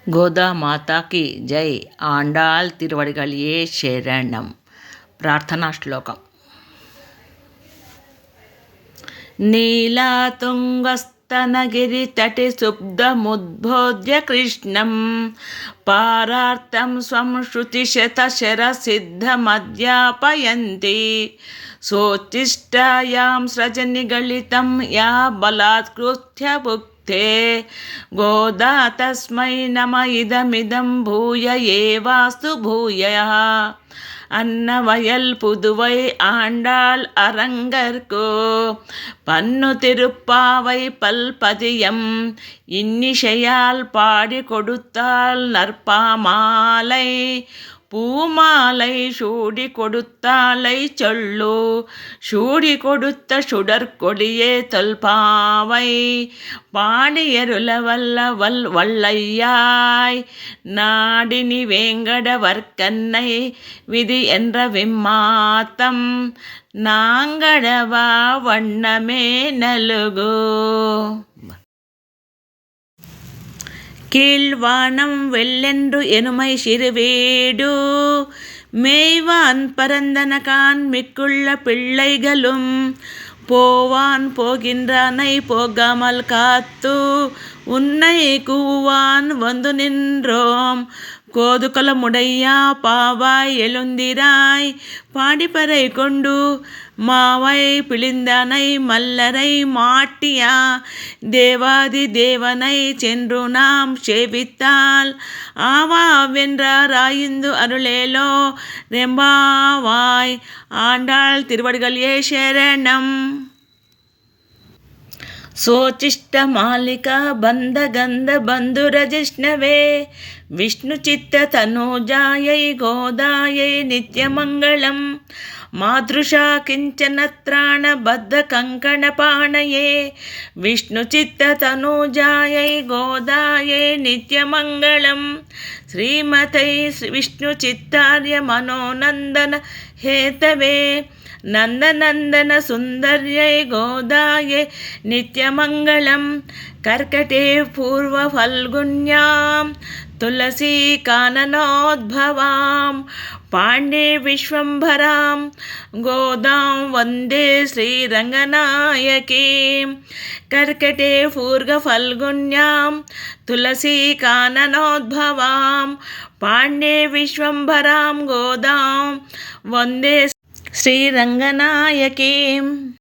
గోదా మాతాకి జై. ఆండాళ్ తిరువడిగళియే శరణం. ప్రార్థనా శ్లోకం. నీలాతుంగస్తనగిరితటి శుబ్దముద్బోధ్య కృష్ణం పారార్థం స్వం శృతిశతశరసిద్ధమధ్యాపయంతి సోత్తిష్టాయాం సృజనిగళితం యా బలాత్కృత్య భుక్తే గోదా తస్మై నమ ఇదమిదం భూయ ఏవాస్తు భూయః. అన్నవయల్ పుదువై ఆండాళ్ அரங்கர்க்கு பன்னு திருப்பாவை பல்பதியம் இன்னிசையால் பாடி கொடுத்தாள் நற்பாமாலை பூமாலை சூடி கொடுத்தாளை சொல்லு சூடி கொடுத்த சுடற்கொடியே தொல்பாவை பாடியருளவல்ல வல்லையாய் நாடினி வேங்கடவர்க்கன்னை விதி என்ற விம்மாத்தம் நாங்கடவா வண்ணமே நலுகு. கீழ்வானம் வெள்ளென்று எனுமை சிறுவீடு மேய்வான் பரந்தனகான் மிக்குள்ள பிள்ளைகளும் போவான் போகின்றானை போகாமல் காத்து உன்னை கூவான் வந்து நின்றோம் கோதுகலமுடையா பாவாய் எழுந்திராய் பாடிப்பறை கொண்டு மாவை பிழிந்தனை மல்லரை மாட்டியா தேவாதி தேவனை சென்று நாம் சேவித்தால் ஆவாவென்றார் ஆய்ந்து அருளேலோ ரெம்பாவாய். ஆண்டாள் திருவடிகளே శరణం. సోచిష్ట మాలిక బంధ గంధ బంధుర జిష్ణవే విష్ణు చిత్త తనూజాయై గోదాయై నిత్యమంగళం మాతృషా కించన త్రాణ బద్ధ కంకణ పాణయే విష్ణు చిత్త తనూజాయై గోదాయై నిత్యమంగళం శ్రీమతై విష్ణు చిత్తార్య మనోనందన హేతవే నందనందన సుందర్యై గోదాయే నిత్యమంగళం కర్కటే పూర్వ ఫల్గుణ్యాం తులసీ కాననోద్భవాం పాండే విశ్వంభరాం గోదాం వందే శ్రీరంగనాయకీం. కర్కటే పూర్వ ఫల్గుణ్యాం తులసీ కాననోద్భవాం పాండే విశ్వంభరాం గోదాం వందే శ్రీరంగనాయకీం.